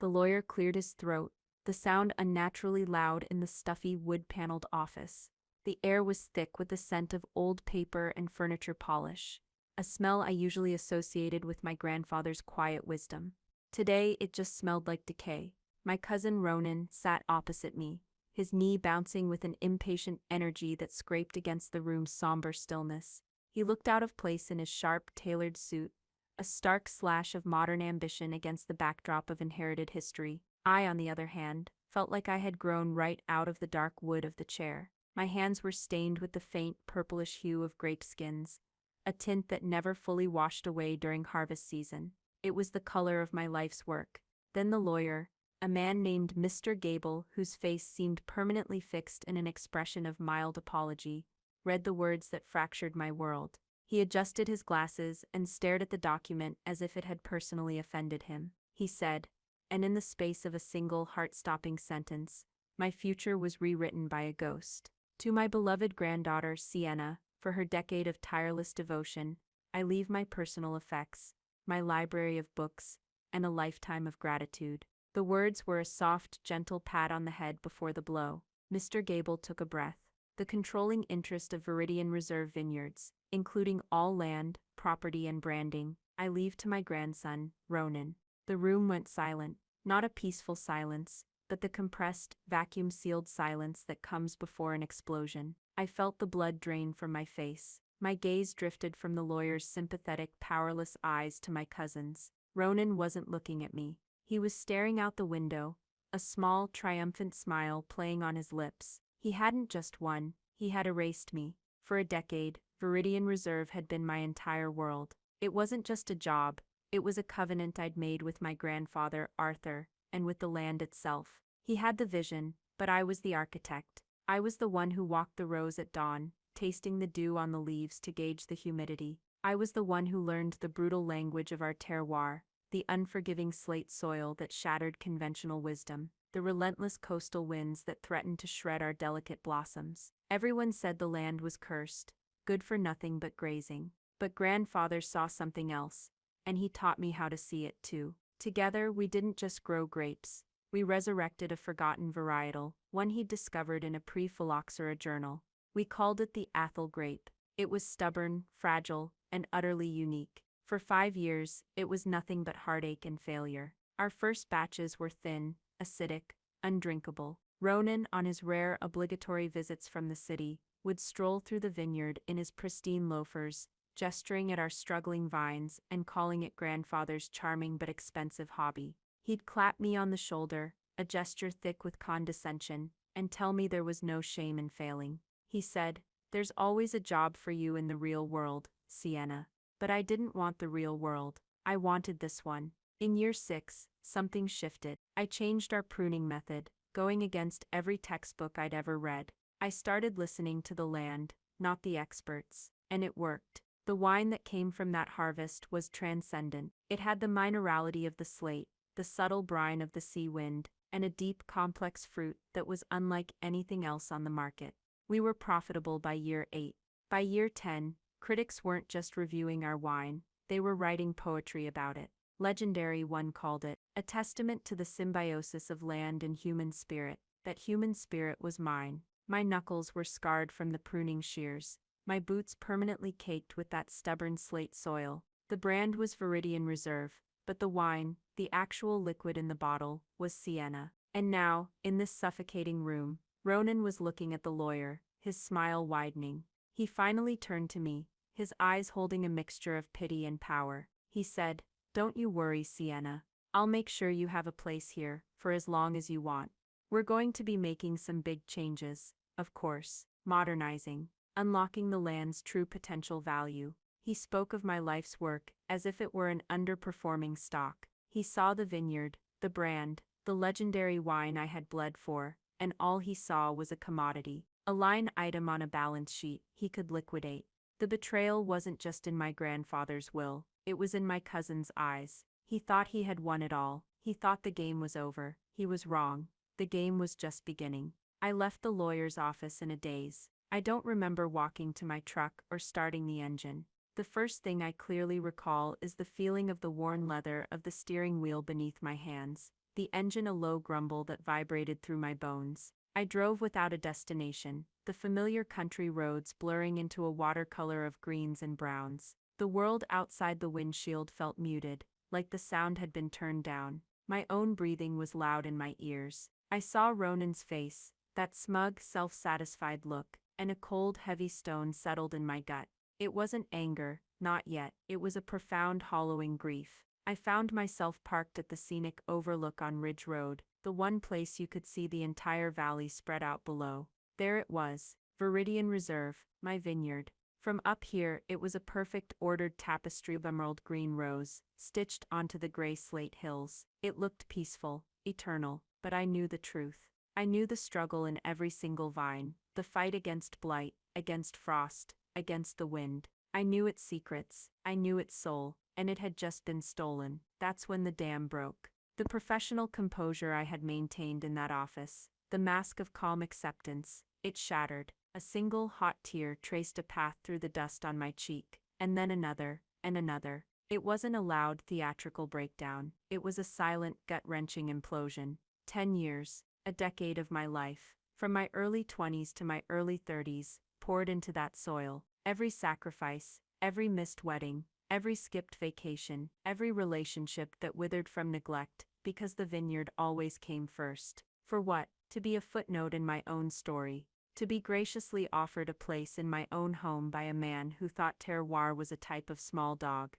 The lawyer cleared his throat, the sound unnaturally loud in the stuffy wood-paneled office. The air was thick with the scent of old paper and furniture polish, a smell I usually associated with my grandfather's quiet wisdom. Today, it just smelled like decay. My cousin Ronan sat opposite me, his knee bouncing with an impatient energy that scraped against the room's somber stillness. He looked out of place in his sharp, tailored suit, a stark slash of modern ambition against the backdrop of inherited history. I, on the other hand, felt like I had grown right out of the dark wood of the chair. My hands were stained with the faint, purplish hue of grape skins, a tint that never fully washed away during harvest season. It was the color of my life's work. Then the lawyer, a man named Mr. Gable, whose face seemed permanently fixed in an expression of mild apology, read the words that fractured my world. He adjusted his glasses and stared at the document as if it had personally offended him. He said, and in the space of a single heart-stopping sentence, my future was rewritten by a ghost. To my beloved granddaughter, Sienna, for her decade of tireless devotion, I leave my personal effects, my library of books, and a lifetime of gratitude. The words were a soft, gentle pat on the head before the blow. Mr. Gable took a breath. The controlling interest of Viridian Reserve Vineyards, including all land, property, and branding, I leave to my grandson, Ronan. The room went silent, not a peaceful silence, but the compressed, vacuum-sealed silence that comes before an explosion. I felt the blood drain from my face. My gaze drifted from the lawyer's sympathetic, powerless eyes to my cousin's. Ronan wasn't looking at me. He was staring out the window, a small, triumphant smile playing on his lips. He hadn't just won, he had erased me. For a decade, Viridian Reserve had been my entire world. It wasn't just a job, it was a covenant I'd made with my grandfather, Arthur, and with the land itself. He had the vision, but I was the architect. I was the one who walked the rows at dawn, tasting the dew on the leaves to gauge the humidity. I was the one who learned the brutal language of our terroir, the unforgiving slate soil that shattered conventional wisdom, the relentless coastal winds that threatened to shred our delicate blossoms. Everyone said the land was cursed, good for nothing but grazing. But grandfather saw something else, and he taught me how to see it too. Together, we didn't just grow grapes. We resurrected a forgotten varietal, one he'd discovered in a pre-phylloxera journal. We called it the Athol grape. It was stubborn, fragile, and utterly unique. For 5 years, it was nothing but heartache and failure. Our first batches were thin, acidic, undrinkable. Ronan, on his rare obligatory visits from the city, would stroll through the vineyard in his pristine loafers, gesturing at our struggling vines and calling it grandfather's charming but expensive hobby. He'd clap me on the shoulder, a gesture thick with condescension, and tell me there was no shame in failing. He said, "There's always a job for you in the real world, Sienna." But I didn't want the real world. I wanted this one. In year 6, something shifted. I changed our pruning method, going against every textbook I'd ever read. I started listening to the land, not the experts, and it worked. The wine that came from that harvest was transcendent. It had the minerality of the slate, the subtle brine of the sea wind, and a deep, complex fruit that was unlike anything else on the market. We were profitable by year 8. By year 10, critics weren't just reviewing our wine, they were writing poetry about it. Legendary, one called it, a testament to the symbiosis of land and human spirit. That human spirit was mine. My knuckles were scarred from the pruning shears, my boots permanently caked with that stubborn slate soil. The brand was Viridian Reserve, but the wine, the actual liquid in the bottle, was Sienna. And now, in this suffocating room, Ronan was looking at the lawyer, his smile widening. He finally turned to me, his eyes holding a mixture of pity and power. He said, "Don't you worry, Sienna. I'll make sure you have a place here, for as long as you want. We're going to be making some big changes, of course, modernizing, unlocking the land's true potential value." He spoke of my life's work as if it were an underperforming stock. He saw the vineyard, the brand, the legendary wine I had bled for, and all he saw was a commodity, a line item on a balance sheet he could liquidate. The betrayal wasn't just in my grandfather's will, it was in my cousin's eyes. He thought he had won it all. He thought the game was over. He was wrong. The game was just beginning. I left the lawyer's office in a daze. I don't remember walking to my truck or starting the engine. The first thing I clearly recall is the feeling of the worn leather of the steering wheel beneath my hands, the engine a low grumble that vibrated through my bones. I drove without a destination, the familiar country roads blurring into a watercolor of greens and browns. The world outside the windshield felt muted, like the sound had been turned down. My own breathing was loud in my ears. I saw Ronan's face, that smug, self-satisfied look, and a cold, heavy stone settled in my gut. It wasn't anger, not yet. It was a profound, hollowing grief. I found myself parked at the scenic overlook on Ridge Road, the one place you could see the entire valley spread out below. There it was, Viridian Reserve, my vineyard. From up here, it was a perfect ordered tapestry of emerald green rose, stitched onto the gray slate hills. It looked peaceful, eternal, but I knew the truth. I knew the struggle in every single vine, the fight against blight, against frost, against the wind. I knew its secrets, I knew its soul, and it had just been stolen. That's when the dam broke. The professional composure I had maintained in that office, the mask of calm acceptance, it shattered. A single hot tear traced a path through the dust on my cheek, and then another, and another. It wasn't a loud, theatrical breakdown. It was a silent, gut-wrenching implosion. 10 years, a decade of my life, from my early 20s to my early 30s, poured into that soil. Every sacrifice, every missed wedding, every skipped vacation, every relationship that withered from neglect, because the vineyard always came first. For what? To be a footnote in my own story. To be graciously offered a place in my own home by a man who thought terroir was a type of small dog.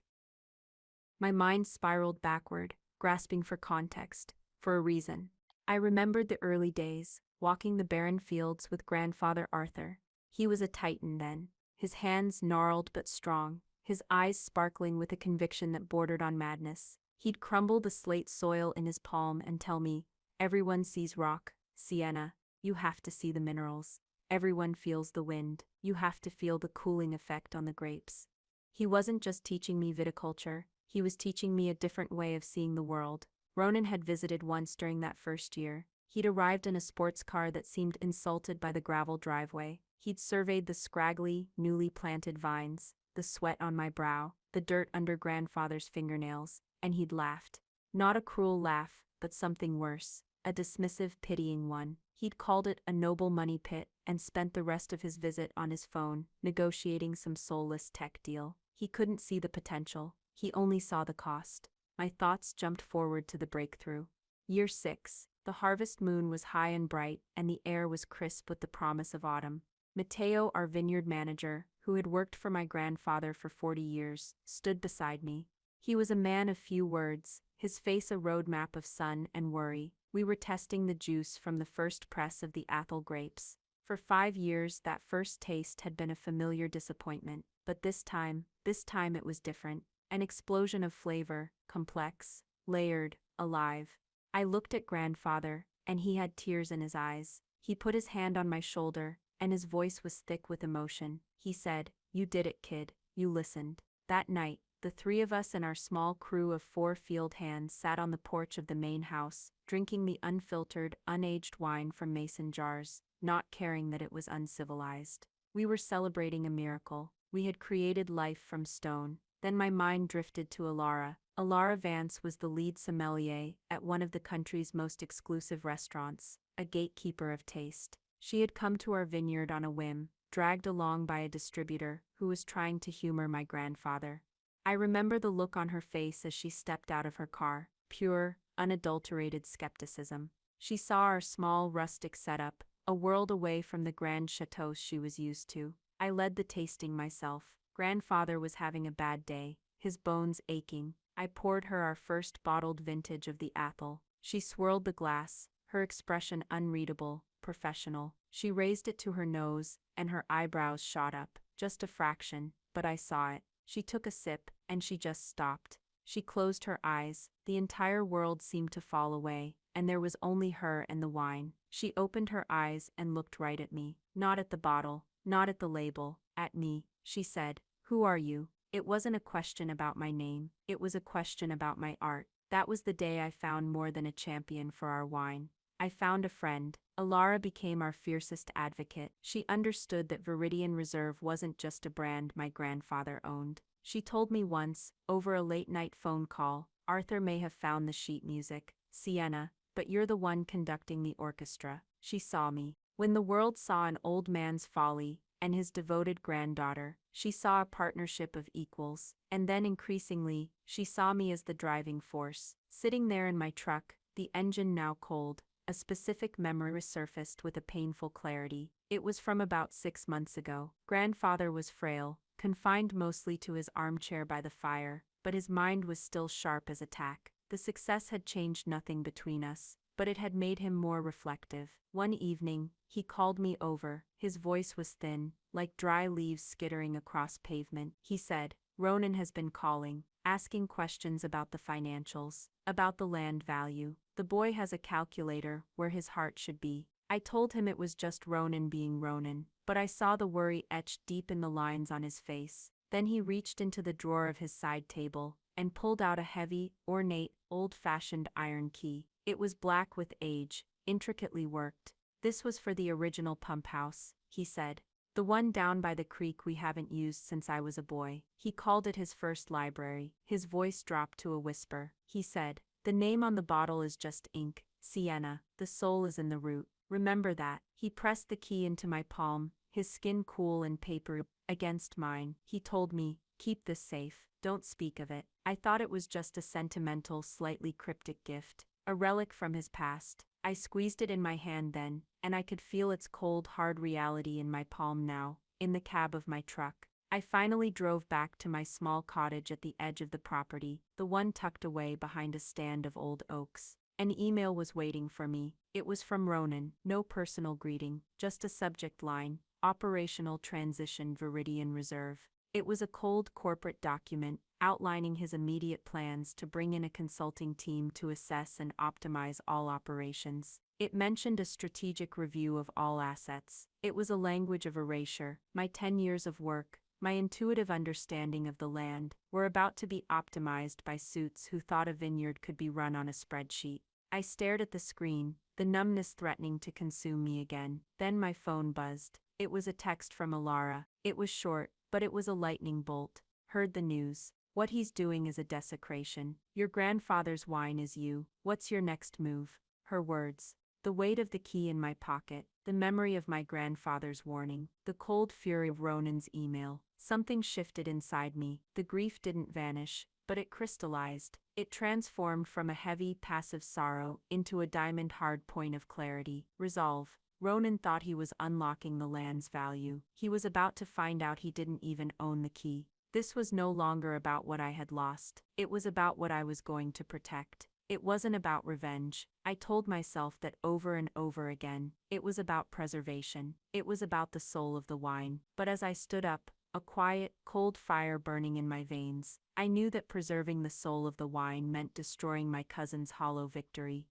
My mind spiraled backward, grasping for context, for a reason. I remembered the early days, walking the barren fields with grandfather Arthur. He was a titan then, his hands gnarled but strong, his eyes sparkling with a conviction that bordered on madness. He'd crumble the slate soil in his palm and tell me, "Everyone sees rock, sienna, you have to see the minerals. Everyone feels the wind, you have to feel the cooling effect on the grapes." He wasn't just teaching me viticulture, he was teaching me a different way of seeing the world. Ronan had visited once during that first year. He'd arrived in a sports car that seemed insulted by the gravel driveway. He'd surveyed the scraggly, newly planted vines, the sweat on my brow, the dirt under grandfather's fingernails, and he'd laughed. Not a cruel laugh, but something worse, a dismissive, pitying one. He'd called it a noble money pit and spent the rest of his visit on his phone, negotiating some soulless tech deal. He couldn't see the potential, he only saw the cost. My thoughts jumped forward to the breakthrough. Year 6, the harvest moon was high and bright, and the air was crisp with the promise of autumn. Matteo, our vineyard manager, who had worked for my grandfather for 40 years, stood beside me. He was a man of few words, his face a roadmap of sun and worry. We were testing the juice from the first press of the Athol grapes. For 5 years, that first taste had been a familiar disappointment, but this time it was different. An explosion of flavor, complex, layered, alive. I looked at grandfather, and he had tears in his eyes. He put his hand on my shoulder, and his voice was thick with emotion. He said, "You did it, kid. You listened." That night, the 3 of us and our small crew of 4 field hands sat on the porch of the main house, drinking the unfiltered, unaged wine from mason jars, not caring that it was uncivilized. We were celebrating a miracle. We had created life from stone. Then my mind drifted to Alara. Alara Vance was the lead sommelier at one of the country's most exclusive restaurants, a gatekeeper of taste. She had come to our vineyard on a whim, dragged along by a distributor who was trying to humor my grandfather. I remember the look on her face as she stepped out of her car, pure, unadulterated skepticism. She saw our small, rustic setup, a world away from the grand chateaus she was used to. I led the tasting myself. Grandfather was having a bad day, his bones aching. I poured her our first bottled vintage of the Athol. She swirled the glass, her expression unreadable, professional. She raised it to her nose, and her eyebrows shot up, just a fraction, but I saw it. She took a sip, and she just stopped. She closed her eyes. The entire world seemed to fall away, and there was only her and the wine. She opened her eyes and looked right at me. Not at the bottle, not at the label, at me. She said, "Who are you?" It wasn't a question about my name, it was a question about my art. That was the day I found more than a champion for our wine. I found a friend. Alara became our fiercest advocate. She understood that Viridian Reserve wasn't just a brand my grandfather owned. She told me once, over a late-night phone call, Arthur may have found the sheet music, Sienna, but you're the one conducting the orchestra. She saw me. When the world saw an old man's folly, and his devoted granddaughter, she saw a partnership of equals, and then increasingly, she saw me as the driving force. Sitting there in my truck, the engine now cold, a specific memory resurfaced with a painful clarity. It was from about 6 months ago. Grandfather was frail, confined mostly to his armchair by the fire, but his mind was still sharp as a tack. The success had changed nothing between us, but it had made him more reflective. One evening, he called me over. His voice was thin, like dry leaves skittering across pavement. He said, "Ronan has been calling, asking questions about the financials, about the land value. The boy has a calculator where his heart should be." I told him it was just Ronan being Ronan, but I saw the worry etched deep in the lines on his face. Then he reached into the drawer of his side table and pulled out a heavy, ornate, old-fashioned iron key. It was black with age, intricately worked. "This was for the original pump house," he said. "The one down by the creek we haven't used since I was a boy." He called it his first library. His voice dropped to a whisper. He said, "The name on the bottle is just ink, Sienna. The soul is in the root. Remember that." He pressed the key into my palm, his skin cool and papery against mine. He told me, "Keep this safe. Don't speak of it." I thought it was just a sentimental, slightly cryptic gift, a relic from his past. I squeezed it in my hand then, and I could feel its cold, hard reality in my palm now, in the cab of my truck. I finally drove back to my small cottage at the edge of the property, the one tucked away behind a stand of old oaks. An email was waiting for me. It was from Ronan. No personal greeting, just a subject line, Operational Transition Viridian Reserve. It was a cold corporate document, outlining his immediate plans to bring in a consulting team to assess and optimize all operations. It mentioned a strategic review of all assets. It was a language of erasure. My 10 years of work, my intuitive understanding of the land, were about to be optimized by suits who thought a vineyard could be run on a spreadsheet. I stared at the screen, the numbness threatening to consume me again. Then my phone buzzed. It was a text from Alara. It was short, but it was a lightning bolt. "Heard the news. What he's doing is a desecration. Your grandfather's wine is you. What's your next move?" Her words. The weight of the key in my pocket, the memory of my grandfather's warning, the cold fury of Ronan's email. Something shifted inside me. The grief didn't vanish, but it crystallized. It transformed from a heavy, passive sorrow into a diamond-hard point of clarity, resolve. Ronan thought he was unlocking the land's value. He was about to find out he didn't even own the key. This was no longer about what I had lost. It was about what I was going to protect. It wasn't about revenge. I told myself that over and over again. It was about preservation. It was about the soul of the wine. But as I stood up, a quiet, cold fire burning in my veins, I knew that preserving the soul of the wine meant destroying my cousin's hollow victory.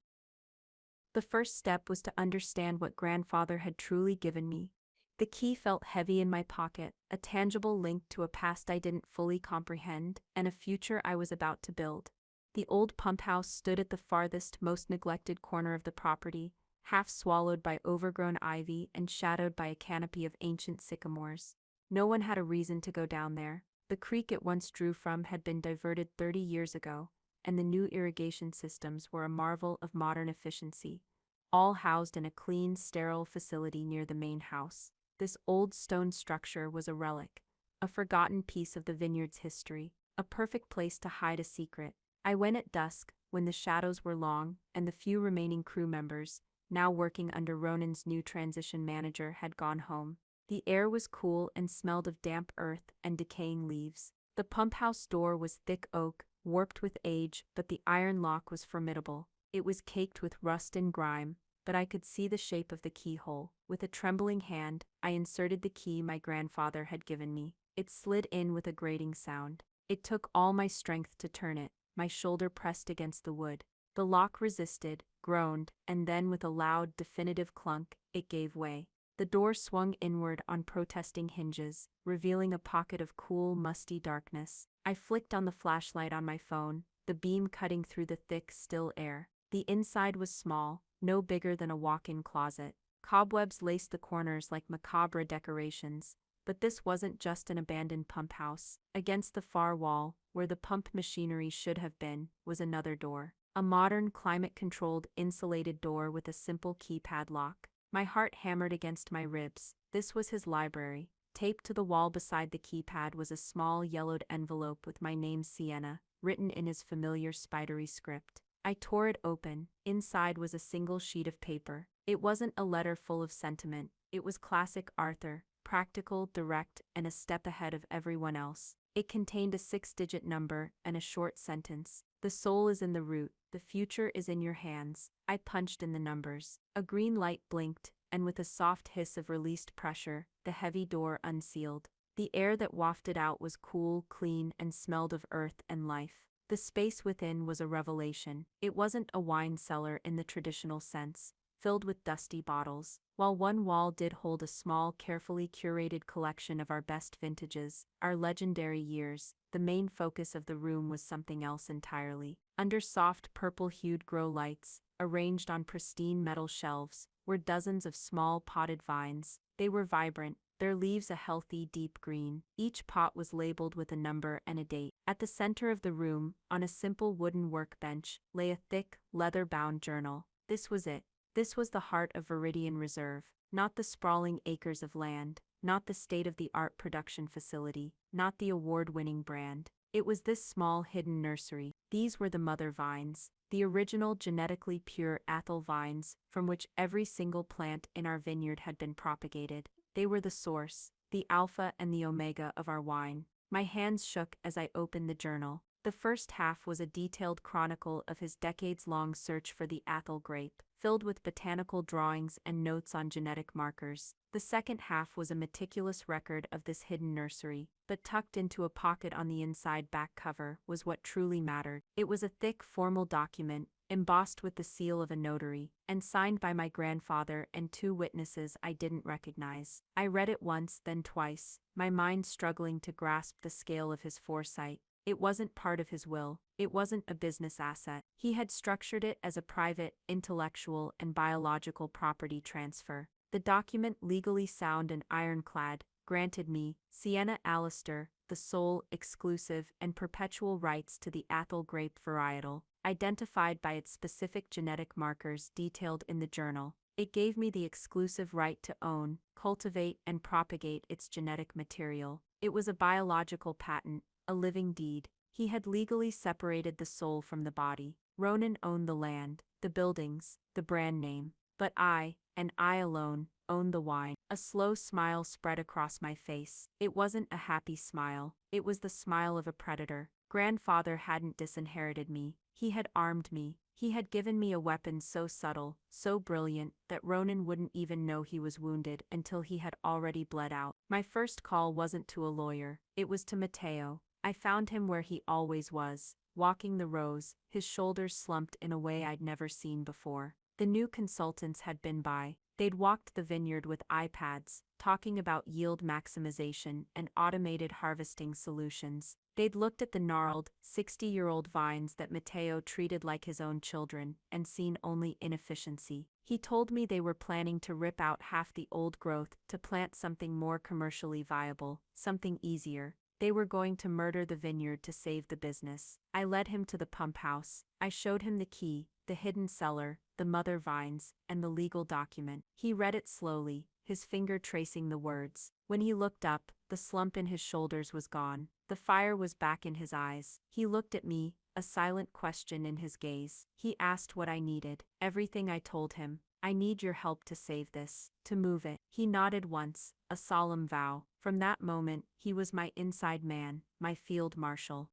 The first step was to understand what grandfather had truly given me. The key felt heavy in my pocket, a tangible link to a past I didn't fully comprehend, and a future I was about to build. The old pump house stood at the farthest, most neglected corner of the property, half swallowed by overgrown ivy and shadowed by a canopy of ancient sycamores. No one had a reason to go down there. The creek it once drew from had been diverted 30 years ago, and the new irrigation systems were a marvel of modern efficiency, all housed in a clean, sterile facility near the main house. This old stone structure was a relic, a forgotten piece of the vineyard's history, a perfect place to hide a secret. I went at dusk, when the shadows were long, and the few remaining crew members, now working under Ronan's new transition manager, had gone home. The air was cool and smelled of damp earth and decaying leaves. The pump house door was thick oak, warped with age, but the iron lock was formidable. It was caked with rust and grime, but I could see the shape of the keyhole. With a trembling hand, I inserted the key my grandfather had given me. It slid in with a grating sound. It took all my strength to turn it. My shoulder pressed against the wood. The lock resisted, groaned, and then with a loud, definitive clunk, it gave way. The door swung inward on protesting hinges, revealing a pocket of cool, musty darkness. I flicked on the flashlight on my phone, the beam cutting through the thick, still air. The inside was small, no bigger than a walk-in closet. Cobwebs laced the corners like macabre decorations, but this wasn't just an abandoned pump house. Against the far wall, where the pump machinery should have been, was another door. a modern climate-controlled insulated door with a simple keypad lock. My heart hammered against my ribs. This was his library. Taped to the wall beside the keypad was a small yellowed envelope with my name Sienna, written in his familiar spidery script. I tore it open. Inside was a single sheet of paper. It wasn't a letter full of sentiment. It was classic Arthur, practical, direct, and a step ahead of everyone else. It contained a 6-digit number and a short sentence. The soul is in the root. The future is in your hands. I punched in the numbers. A green light blinked, and with a soft hiss of released pressure, the heavy door unsealed. The air that wafted out was cool, clean, and smelled of earth and life. The space within was a revelation. It wasn't a wine cellar in the traditional sense, filled with dusty bottles. While one wall did hold a small, carefully curated collection of our best vintages, our legendary years, the main focus of the room was something else entirely. Under soft purple-hued grow lights, arranged on pristine metal shelves, were dozens of small potted vines. They were vibrant, their leaves a healthy deep green. Each pot was labeled with a number and a date. At the center of the room, on a simple wooden workbench, lay a thick, leather-bound journal. This was it. This was the heart of Viridian Reserve, not the sprawling acres of land, not the state-of-the-art production facility, not the award-winning brand. It was this small hidden nursery. These were the mother vines, the original genetically pure Athel vines from which every single plant in our vineyard had been propagated. They were the source, the alpha and the omega of our wine. My hands shook as I opened the journal. The first half was a detailed chronicle of his decades-long search for the Athel grape, filled with botanical drawings and notes on genetic markers. The second half was a meticulous record of this hidden nursery, but tucked into a pocket on the inside back cover was what truly mattered. It was a thick, formal document, embossed with the seal of a notary, and signed by my grandfather and 2 witnesses I didn't recognize. I read it once, then twice, my mind struggling to grasp the scale of his foresight. It wasn't part of his will. It wasn't a business asset. He had structured it as a private, intellectual, and biological property transfer. The document, legally sound and ironclad, granted me, Sienna Allister, the sole, exclusive, and perpetual rights to the Athel grape varietal, identified by its specific genetic markers detailed in the journal. It gave me the exclusive right to own, cultivate, and propagate its genetic material. It was a biological patent, a living deed. He had legally separated the soul from the body. Ronan owned the land, the buildings, the brand name. But I, and I alone, owned the wine. A slow smile spread across my face. It wasn't a happy smile. It was the smile of a predator. Grandfather hadn't disinherited me. He had armed me. He had given me a weapon so subtle, so brilliant, that Ronan wouldn't even know he was wounded until he had already bled out. My first call wasn't to a lawyer. It was to Matteo. I found him where he always was, walking the rows, his shoulders slumped in a way I'd never seen before. The new consultants had been by. They'd walked the vineyard with iPads, talking about yield maximization and automated harvesting solutions. They'd looked at the gnarled, 60-year-old vines that Matteo treated like his own children and seen only inefficiency. He told me they were planning to rip out half the old growth to plant something more commercially viable, something easier. They were going to murder the vineyard to save the business. I led him to the pump house. I showed him the key, the hidden cellar, the mother vines, and the legal document. He read it slowly, his finger tracing the words. When he looked up, the slump in his shoulders was gone. The fire was back in his eyes. He looked at me, a silent question in his gaze. He asked what I needed. Everything I told him. I need your help to save this, to move it. He nodded once, a solemn vow. From that moment, he was my inside man, my field marshal.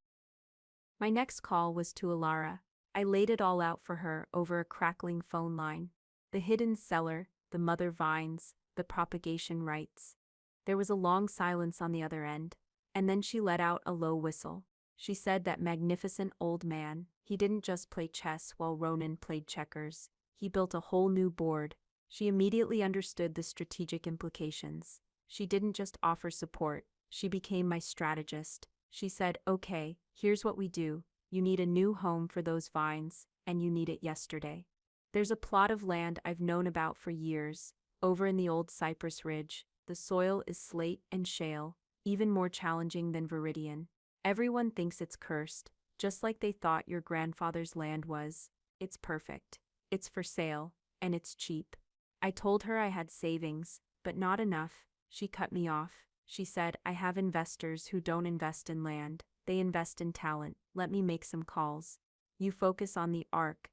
My next call was to Alara. I laid it all out for her over a crackling phone line. The hidden cellar, the mother vines, the propagation rights. There was a long silence on the other end, and then she let out a low whistle. She said that magnificent old man, he didn't just play chess while Ronan played checkers. He built a whole new board. She immediately understood the strategic implications. She didn't just offer support, she became my strategist. She said, "Okay, here's what we do. You need a new home for those vines, and you need it yesterday. There's a plot of land I've known about for years, over in the old Cypress Ridge. The soil is slate and shale, even more challenging than Viridian. Everyone thinks it's cursed, just like they thought your grandfather's land was. It's perfect. It's for sale, and it's cheap. I told her I had savings, but not enough. She cut me off. She said, I have investors who don't invest in land, they invest in talent. Let me make some calls. You focus on the arc,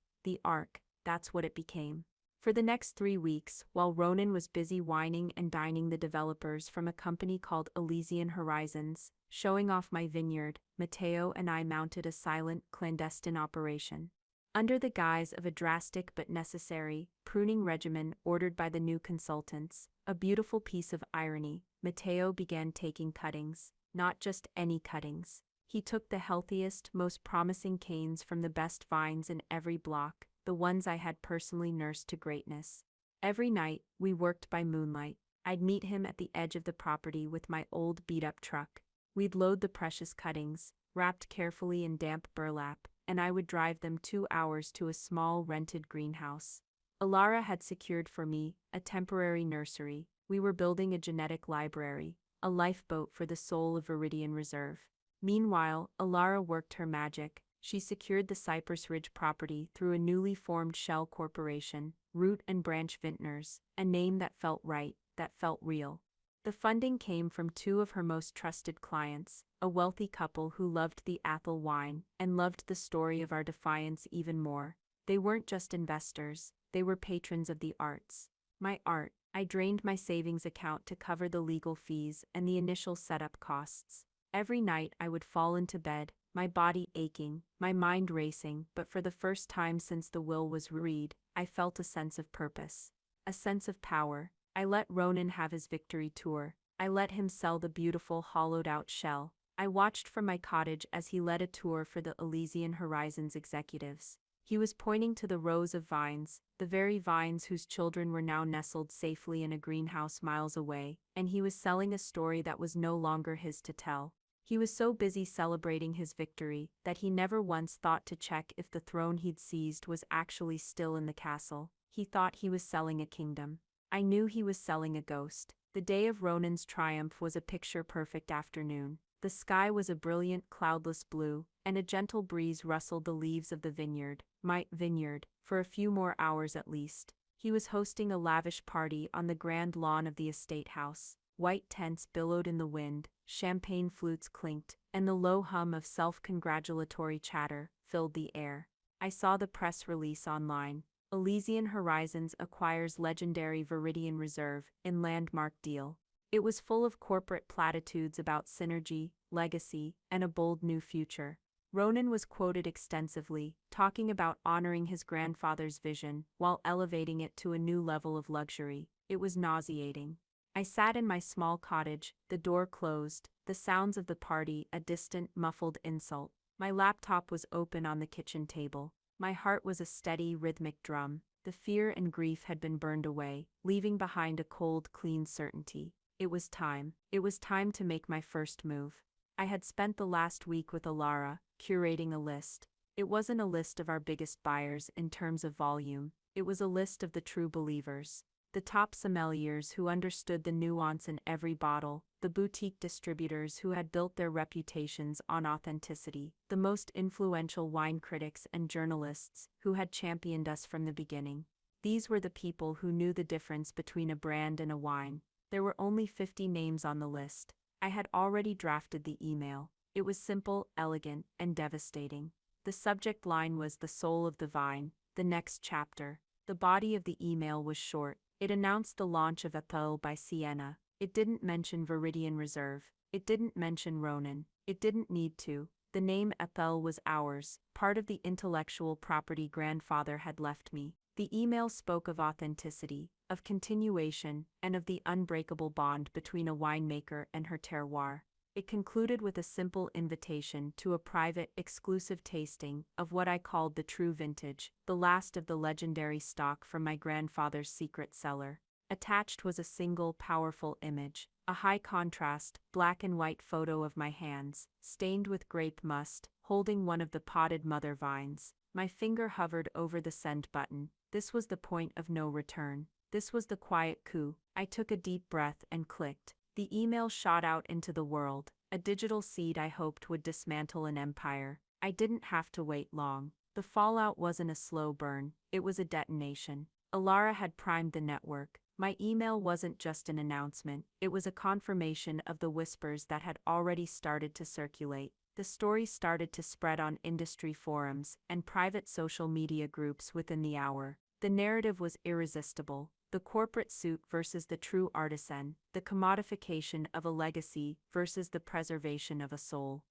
that's what it became. For the next 3 weeks, while Ronan was busy whining and dining the developers from a company called Elysian Horizons, showing off my vineyard, Matteo and I mounted a silent, clandestine operation. Under the guise of a drastic but necessary pruning regimen ordered by the new consultants, a beautiful piece of irony, Matteo began taking cuttings, not just any cuttings. He took the healthiest, most promising canes from the best vines in every block, the ones I had personally nursed to greatness. Every night, we worked by moonlight. I'd meet him at the edge of the property with my old beat-up truck. We'd load the precious cuttings, wrapped carefully in damp burlap, and I would drive them 2 hours to a small rented greenhouse. Alara had secured for me a temporary nursery. We were building a genetic library, a lifeboat for the soul of Viridian Reserve. Meanwhile, Alara worked her magic. She secured the Cypress Ridge property through a newly formed shell corporation, Root and Branch Vintners, a name that felt right, that felt real. The funding came from 2 of her most trusted clients, a wealthy couple who loved the Athol wine and loved the story of our defiance even more. They weren't just investors, they were patrons of the arts. My art. I drained my savings account to cover the legal fees and the initial setup costs. Every night I would fall into bed, my body aching, my mind racing, but for the first time since the will was read, I felt a sense of purpose. A sense of power. I let Ronan have his victory tour. I let him sell the beautiful hollowed-out shell. I watched from my cottage as he led a tour for the Elysian Horizons executives. He was pointing to the rows of vines, the very vines whose children were now nestled safely in a greenhouse miles away, and he was selling a story that was no longer his to tell. He was so busy celebrating his victory that he never once thought to check if the throne he'd seized was actually still in the castle. He thought he was selling a kingdom. I knew he was selling a ghost. The day of Ronan's triumph was a picture-perfect afternoon. The sky was a brilliant, cloudless blue, and a gentle breeze rustled the leaves of the vineyard, my vineyard, for a few more hours at least. He was hosting a lavish party on the grand lawn of the estate house. White tents billowed in the wind, champagne flutes clinked, and the low hum of self-congratulatory chatter filled the air. I saw the press release online. Elysian Horizons acquires legendary Viridian Reserve in landmark deal. It was full of corporate platitudes about synergy, legacy, and a bold new future. Ronan was quoted extensively, talking about honoring his grandfather's vision while elevating it to a new level of luxury. It was nauseating. I sat in my small cottage, the door closed, the sounds of the party a distant, muffled insult. My laptop was open on the kitchen table. My heart was a steady, rhythmic drum. The fear and grief had been burned away, leaving behind a cold, clean certainty. It was time. It was time to make my first move. I had spent the last week with Alara, curating a list. It wasn't a list of our biggest buyers in terms of volume. It was a list of the true believers. The top sommeliers who understood the nuance in every bottle, the boutique distributors who had built their reputations on authenticity, the most influential wine critics and journalists who had championed us from the beginning. These were the people who knew the difference between a brand and a wine. There were only 50 names on the list. I had already drafted the email. It was simple, elegant, and devastating. The subject line was "The Soul of the Vine, the Next Chapter." The body of the email was short. It announced the launch of Athol by Sienna. It didn't mention Viridian Reserve. It didn't mention Ronan. It didn't need to. The name Athol was ours, part of the intellectual property grandfather had left me. The email spoke of authenticity, of continuation, and of the unbreakable bond between a winemaker and her terroir. It concluded with a simple invitation to a private, exclusive tasting of what I called the true vintage, the last of the legendary stock from my grandfather's secret cellar. Attached was a single, powerful image, a high-contrast, black and white photo of my hands, stained with grape must, holding one of the potted mother vines. My finger hovered over the send button. This was the point of no return. This was the quiet coup. I took a deep breath and clicked. The email shot out into the world, a digital seed I hoped would dismantle an empire. I didn't have to wait long. The fallout wasn't a slow burn, it was a detonation. Alara had primed the network. My email wasn't just an announcement, it was a confirmation of the whispers that had already started to circulate. The story started to spread on industry forums and private social media groups within the hour. The narrative was irresistible. The corporate suit versus the true artisan, the commodification of a legacy versus the preservation of a soul.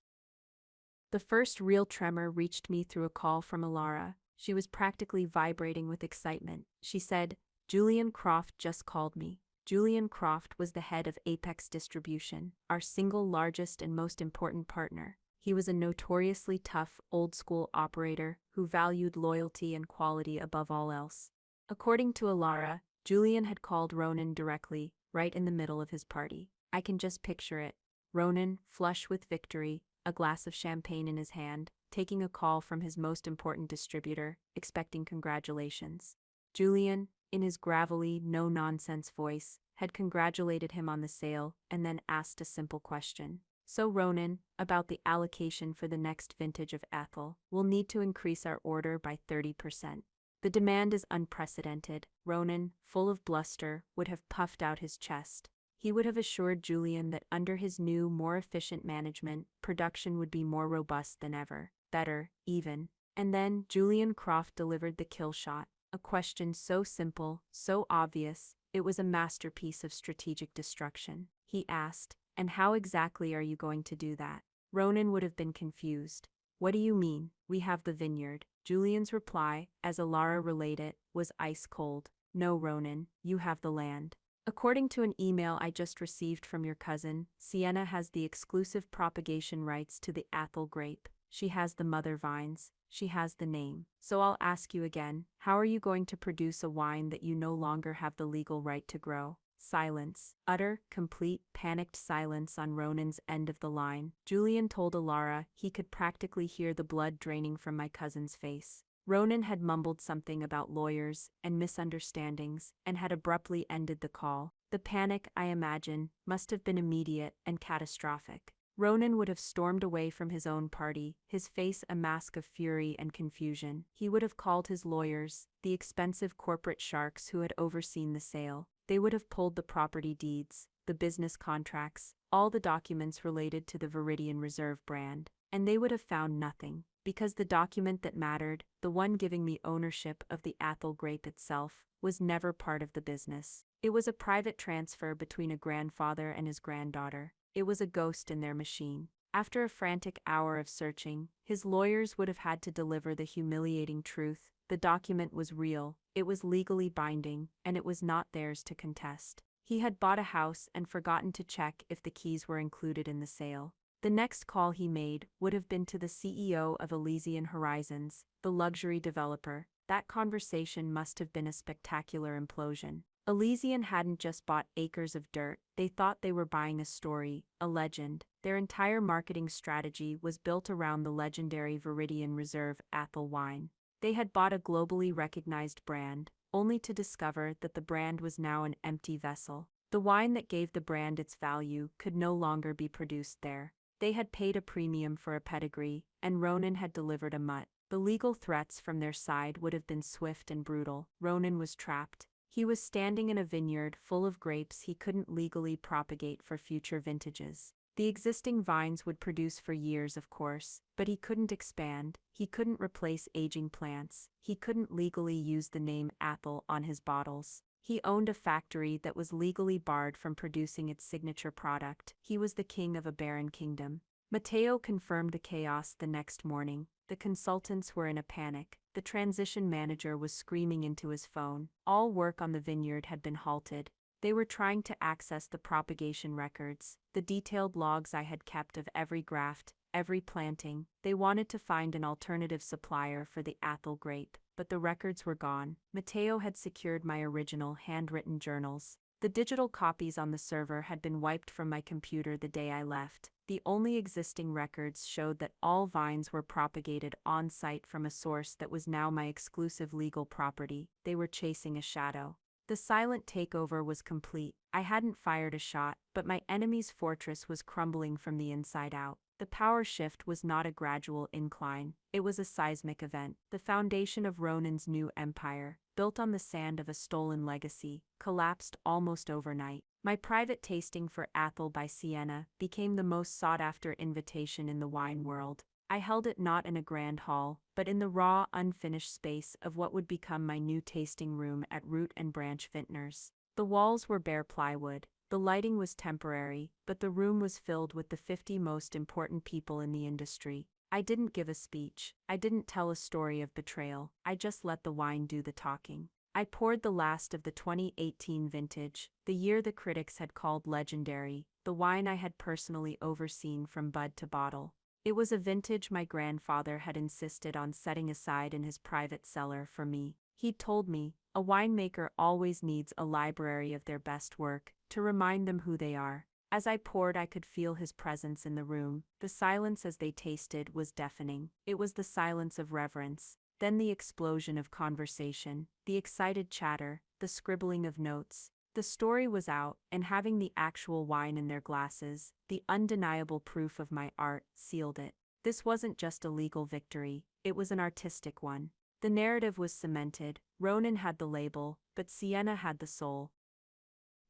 The first real tremor reached me through a call from Alara. She was practically vibrating with excitement. She said, "Julian Croft just called me." Julian Croft was the head of Apex Distribution, our single largest and most important partner. He was a notoriously tough, old-school operator who valued loyalty and quality above all else. According to Alara, Julian had called Ronan directly, right in the middle of his party. I can just picture it. Ronan, flush with victory, a glass of champagne in his hand, taking a call from his most important distributor, expecting congratulations. Julian, in his gravelly, no-nonsense voice, had congratulated him on the sale and then asked a simple question. "So Ronan, about the allocation for the next vintage of Ethel, we'll need to increase our order by 30%. The demand is unprecedented." Ronan, full of bluster, would have puffed out his chest. He would have assured Julian that under his new, more efficient management, production would be more robust than ever, better, even. And then Julian Croft delivered the kill shot, a question so simple, so obvious, it was a masterpiece of strategic destruction. He asked, "And how exactly are you going to do that?" Ronan would have been confused. "What do you mean? We have the vineyard." Julian's reply, as Alara relayed it, was ice cold. "No, Ronan, you have the land. According to an email I just received from your cousin, Sienna has the exclusive propagation rights to the Ethel grape. She has the mother vines, she has the name. So I'll ask you again, how are you going to produce a wine that you no longer have the legal right to grow?" Silence. Utter, complete, panicked silence on Ronan's end of the line. Julian told Alara he could practically hear the blood draining from my cousin's face. Ronan had mumbled something about lawyers and misunderstandings and had abruptly ended the call. The panic, I imagine, must have been immediate and catastrophic. Ronan would have stormed away from his own party, his face a mask of fury and confusion. He would have called his lawyers, the expensive corporate sharks who had overseen the sale. They would have pulled the property deeds, the business contracts, all the documents related to the Viridian Reserve brand, and they would have found nothing. Because the document that mattered, the one giving me ownership of the Ethel grape itself, was never part of the business. It was a private transfer between a grandfather and his granddaughter. It was a ghost in their machine. After a frantic hour of searching, his lawyers would have had to deliver the humiliating truth. The document was real, it was legally binding, and it was not theirs to contest. He had bought a house and forgotten to check if the keys were included in the sale. The next call he made would have been to the CEO of Elysian Horizons, the luxury developer. That conversation must have been a spectacular implosion. Elysian hadn't just bought acres of dirt, they thought they were buying a story, a legend. Their entire marketing strategy was built around the legendary Viridian Reserve Ethel wine. They had bought a globally recognized brand, only to discover that the brand was now an empty vessel. The wine that gave the brand its value could no longer be produced there. They had paid a premium for a pedigree, and Ronan had delivered a mutt. The legal threats from their side would have been swift and brutal. Ronan was trapped. He was standing in a vineyard full of grapes he couldn't legally propagate for future vintages. The existing vines would produce for years, of course, but he couldn't expand, he couldn't replace aging plants, he couldn't legally use the name Ethel on his bottles. He owned a factory that was legally barred from producing its signature product. He was the king of a barren kingdom. Matteo confirmed the chaos the next morning. The consultants were in a panic. The transition manager was screaming into his phone. All work on the vineyard had been halted. They were trying to access the propagation records, the detailed logs I had kept of every graft, every planting. They wanted to find an alternative supplier for the Ethel grape, but the records were gone. Matteo had secured my original handwritten journals. The digital copies on the server had been wiped from my computer the day I left. The only existing records showed that all vines were propagated on-site from a source that was now my exclusive legal property. They were chasing a shadow. The silent takeover was complete. I hadn't fired a shot, but my enemy's fortress was crumbling from the inside out. The power shift was not a gradual incline, it was a seismic event. The foundation of Ronan's new empire, built on the sand of a stolen legacy, collapsed almost overnight. My private tasting for Athol by Sienna became the most sought-after invitation in the wine world. I held it not in a grand hall, but in the raw, unfinished space of what would become my new tasting room at Root and Branch Vintners. The walls were bare plywood. The lighting was temporary, but the room was filled with the 50 most important people in the industry. I didn't give a speech. I didn't tell a story of betrayal. I just let the wine do the talking. I poured the last of the 2018 vintage, the year the critics had called legendary, the wine I had personally overseen from bud to bottle. It was a vintage my grandfather had insisted on setting aside in his private cellar for me. He'd told me, a winemaker always needs a library of their best work, to remind them who they are. As I poured, I could feel his presence in the room. The silence as they tasted was deafening. It was the silence of reverence. Then the explosion of conversation, the excited chatter, the scribbling of notes. The story was out, and having the actual wine in their glasses, the undeniable proof of my art, sealed it. This wasn't just a legal victory, it was an artistic one. The narrative was cemented. Ronan had the label, but Sienna had the soul.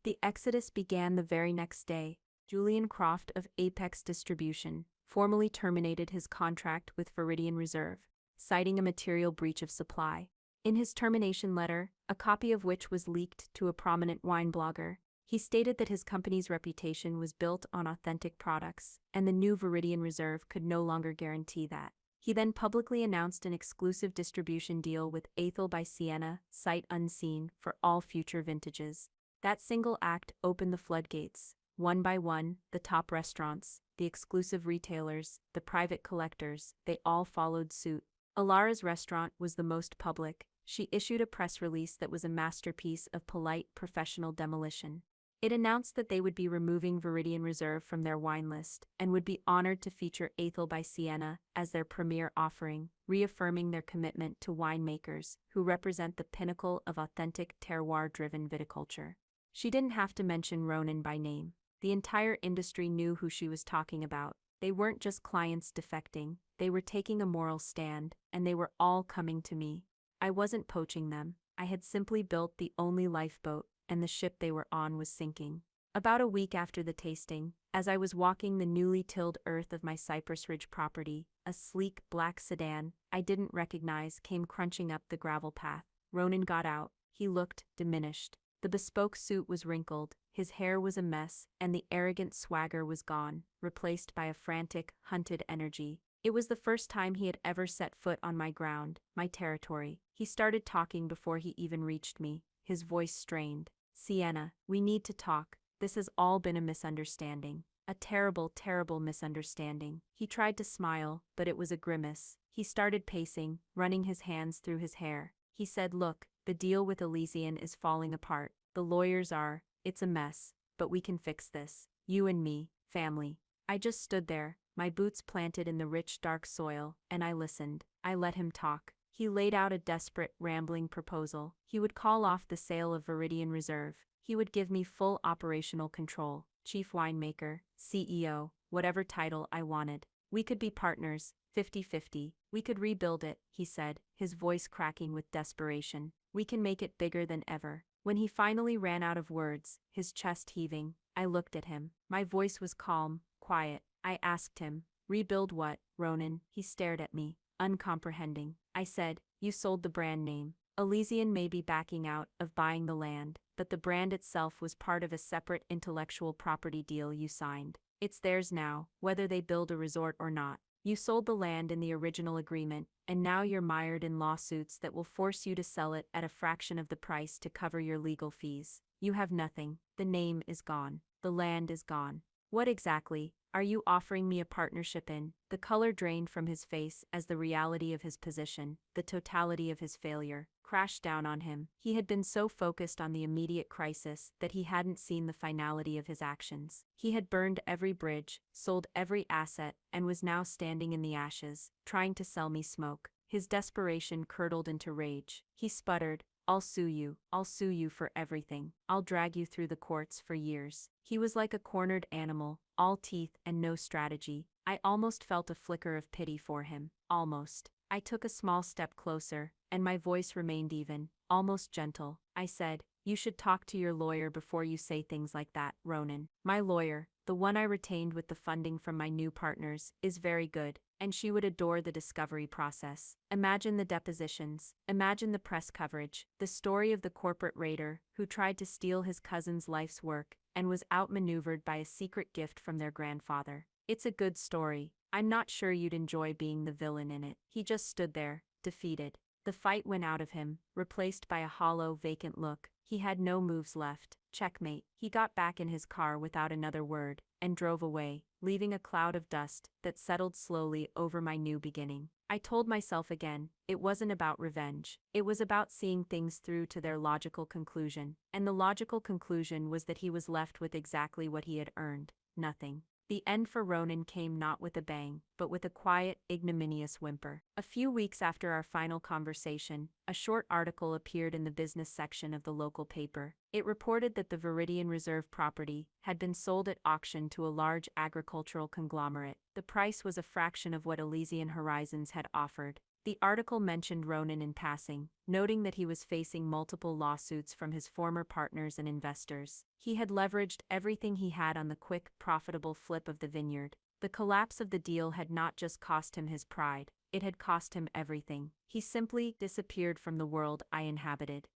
The exodus began the very next day. Julian Croft of Apex Distribution formally terminated his contract with Viridian Reserve, citing a material breach of supply. In his termination letter, a copy of which was leaked to a prominent wine blogger, he stated that his company's reputation was built on authentic products, and the new Viridian Reserve could no longer guarantee that. He then publicly announced an exclusive distribution deal with Athol by Sienna, sight unseen, for all future vintages. That single act opened the floodgates. One by one, the top restaurants, the exclusive retailers, the private collectors, they all followed suit. Alara's restaurant was the most public. She issued a press release that was a masterpiece of polite, professional demolition. It announced that they would be removing Viridian Reserve from their wine list and would be honored to feature Athol by Sienna as their premier offering, reaffirming their commitment to winemakers who represent the pinnacle of authentic terroir-driven viticulture. She didn't have to mention Ronan by name. The entire industry knew who she was talking about. They weren't just clients defecting, they were taking a moral stand, and they were all coming to me. I wasn't poaching them. I had simply built the only lifeboat, and the ship they were on was sinking. About a week after the tasting, as I was walking the newly tilled earth of my Cypress Ridge property, a sleek black sedan I didn't recognize came crunching up the gravel path. Ronan got out. He looked diminished. The bespoke suit was wrinkled, his hair was a mess, and the arrogant swagger was gone, replaced by a frantic, hunted energy. It was the first time he had ever set foot on my ground, my territory. He started talking before he even reached me, his voice strained. Sienna, we need to talk. This has all been a misunderstanding. A terrible, terrible misunderstanding. He tried to smile, but it was a grimace. He started pacing, running his hands through his hair. He said, look, the deal with Elysian is falling apart. The lawyers are, it's a mess, but we can fix this. You and me, family. I just stood there, my boots planted in the rich, dark soil, and I listened. I let him talk. He laid out a desperate, rambling proposal. He would call off the sale of Viridian Reserve. He would give me full operational control, chief winemaker, CEO, whatever title I wanted. We could be partners, 50-50. We could rebuild it, he said, his voice cracking with desperation. We can make it bigger than ever. When he finally ran out of words, his chest heaving, I looked at him. My voice was calm, quiet. I asked him, rebuild what, Ronan? He stared at me, uncomprehending. I said, you sold the brand name. Elysian may be backing out of buying the land, but the brand itself was part of a separate intellectual property deal you signed. It's theirs now, whether they build a resort or not. You sold the land in the original agreement, and now you're mired in lawsuits that will force you to sell it at a fraction of the price to cover your legal fees. You have nothing. The name is gone. The land is gone. What exactly are you offering me a partnership in? The color drained from his face as the reality of his position, the totality of his failure, crashed down on him. He had been so focused on the immediate crisis that he hadn't seen the finality of his actions. He had burned every bridge, sold every asset, and was now standing in the ashes, trying to sell me smoke. His desperation curdled into rage. He sputtered, I'll sue you. I'll sue you for everything. I'll drag you through the courts for years. He was like a cornered animal, all teeth and no strategy. I almost felt a flicker of pity for him. Almost. I took a small step closer, and my voice remained even, almost gentle. I said, "You should talk to your lawyer before you say things like that, Ronan. My lawyer, the one I retained with the funding from my new partners, is very good, and she would adore the discovery process. Imagine the depositions, imagine the press coverage, the story of the corporate raider who tried to steal his cousin's life's work and was outmaneuvered by a secret gift from their grandfather. It's a good story. I'm not sure you'd enjoy being the villain in it." He just stood there, defeated. The fight went out of him, replaced by a hollow, vacant look. He had no moves left. Checkmate. He got back in his car without another word, and drove away, leaving a cloud of dust that settled slowly over my new beginning. I told myself again, it wasn't about revenge. It was about seeing things through to their logical conclusion. And the logical conclusion was that he was left with exactly what he had earned: nothing. The end for Ronan came not with a bang, but with a quiet, ignominious whimper. A few weeks after our final conversation, a short article appeared in the business section of the local paper. It reported that the Viridian Reserve property had been sold at auction to a large agricultural conglomerate. The price was a fraction of what Elysian Horizons had offered. The article mentioned Ronan in passing, noting that he was facing multiple lawsuits from his former partners and investors. He had leveraged everything he had on the quick, profitable flip of the Vineyard. The collapse of the deal had not just cost him his pride, it had cost him everything. He simply disappeared from the world I inhabited.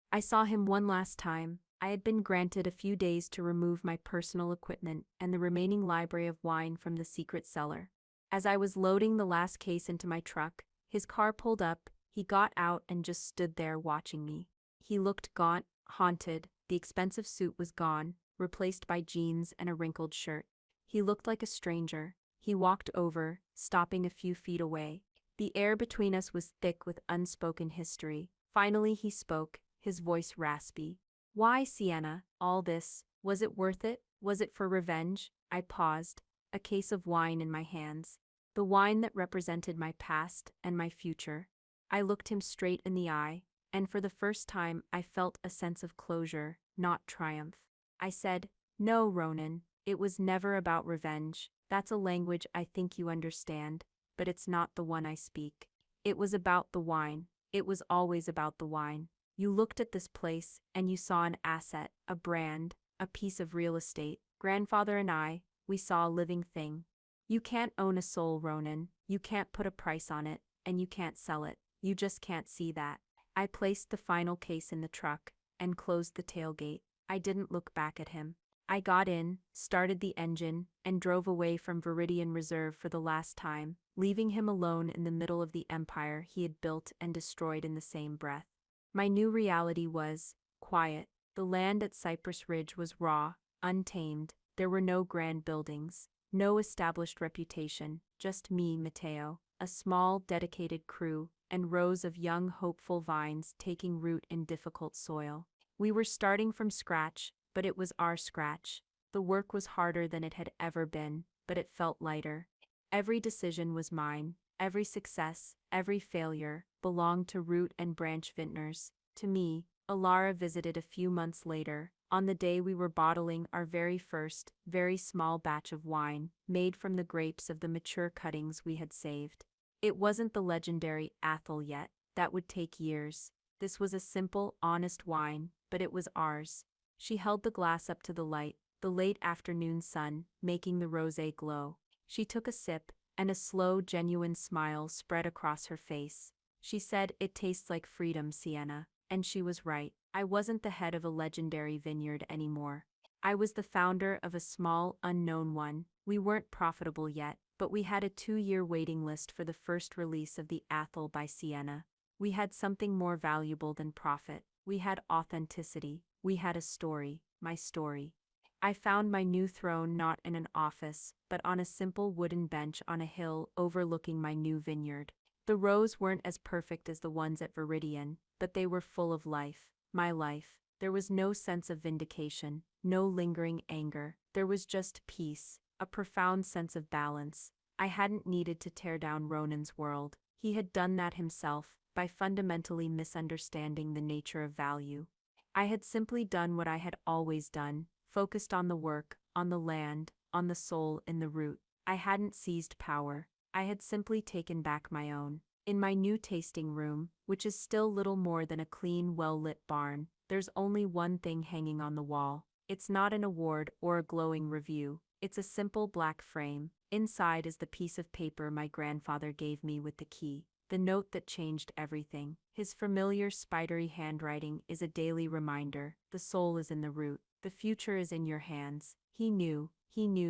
I saw him one last time. I had been granted a few days to remove my personal equipment and the remaining library of wine from the secret cellar. As I was loading the last case into my truck, his car pulled up. He got out and just stood there watching me. He looked gaunt, haunted. The expensive suit was gone, replaced by jeans and a wrinkled shirt. He looked like a stranger. He walked over, stopping a few feet away. The air between us was thick with unspoken history. Finally he spoke, his voice raspy. "Why, Sienna, all this? Was it worth it? Was it for revenge?" I paused, a case of wine in my hands. The wine that represented my past and my future. I looked him straight in the eye, and for the first time I felt a sense of closure, not triumph. I said, "No, Ronan, it was never about revenge. That's a language I think you understand, but it's not the one I speak. It was about the wine. It was always about the wine. You looked at this place, and you saw an asset, a brand, a piece of real estate. Grandfather and I, we saw a living thing. You can't own a soul, Ronan. You can't put a price on it, and you can't sell it. You just can't see that." I placed the final case in the truck and closed the tailgate. I didn't look back at him. I got in, started the engine, and drove away from Viridian Reserve for the last time, leaving him alone in the middle of the empire he had built and destroyed in the same breath. My new reality was quiet. The land at Cypress Ridge was raw, untamed. There were no grand buildings, no established reputation, just me, Matteo, a small, dedicated crew, and rows of young, hopeful vines taking root in difficult soil. We were starting from scratch, but it was our scratch. The work was harder than it had ever been, but it felt lighter. Every decision was mine. Every success, every failure, belonged to root and branch vintners. To me. Alara visited a few months later, on the day we were bottling our very first, very small batch of wine, made from the grapes of the mature cuttings we had saved. It wasn't the legendary Athol yet. That would take years. This was a simple, honest wine, but it was ours. She held the glass up to the light, the late afternoon sun, making the rosé glow. She took a sip, and a slow, genuine smile spread across her face. She said, "It tastes like freedom, Sienna." And she was right. I wasn't the head of a legendary vineyard anymore. I was the founder of a small, unknown one. We weren't profitable yet, but we had a 2-year waiting list for the first release of the Athol by Sienna. We had something more valuable than profit. We had authenticity. We had a story, my story. I found my new throne not in an office, but on a simple wooden bench on a hill overlooking my new vineyard. The rows weren't as perfect as the ones at Viridian, but they were full of life, my life. There was no sense of vindication, no lingering anger. There was just peace, a profound sense of balance. I hadn't needed to tear down Ronan's world. He had done that himself, by fundamentally misunderstanding the nature of value. I had simply done what I had always done, focused on the work, on the land, on the soul in the root. I hadn't seized power. I had simply taken back my own. In my new tasting room, which is still little more than a clean, well-lit barn, there's only one thing hanging on the wall. It's not an award or a glowing review. It's a simple black frame. Inside is the piece of paper my grandfather gave me with the key, the note that changed everything. His familiar spidery handwriting is a daily reminder. The soul is in the root. The future is in your hands. He knew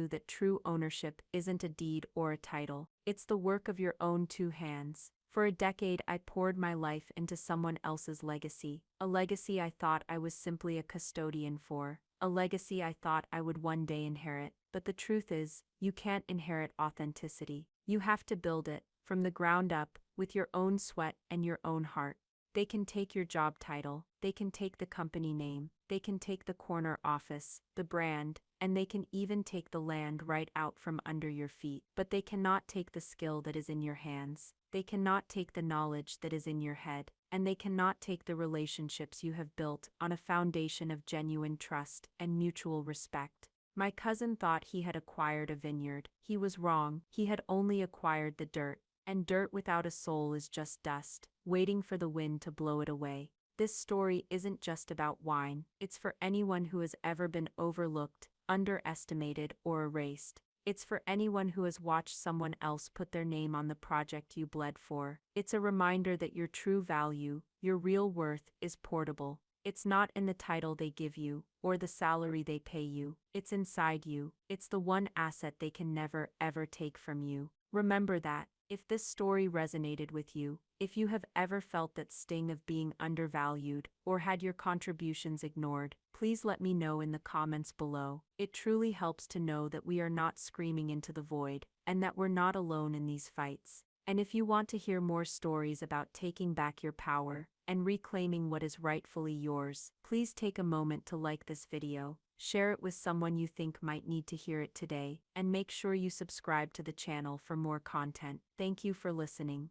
that true ownership isn't a deed or a title. It's the work of your own two hands. For a decade I poured my life into someone else's legacy, a legacy I thought I was simply a custodian for, a legacy I thought I would one day inherit. But the truth is, you can't inherit authenticity. You have to build it, from the ground up, with your own sweat and your own heart. They can take your job title, they can take the company name, they can take the corner office, the brand, and they can even take the land right out from under your feet. But they cannot take the skill that is in your hands. They cannot take the knowledge that is in your head, and they cannot take the relationships you have built on a foundation of genuine trust and mutual respect. My cousin thought he had acquired a vineyard. He was wrong. He had only acquired the dirt, and dirt without a soul is just dust, waiting for the wind to blow it away. This story isn't just about wine. It's for anyone who has ever been overlooked, underestimated, or erased. It's for anyone who has watched someone else put their name on the project you bled for. It's a reminder that your true value, your real worth, is portable. It's not in the title they give you, or the salary they pay you. It's inside you. It's the one asset they can never, ever take from you. Remember that. If this story resonated with you, if you have ever felt that sting of being undervalued, or had your contributions ignored, please let me know in the comments below. It truly helps to know that we are not screaming into the void, and that we're not alone in these fights. And if you want to hear more stories about taking back your power, and reclaiming what is rightfully yours, please take a moment to like this video, share it with someone you think might need to hear it today, and make sure you subscribe to the channel for more content. Thank you for listening.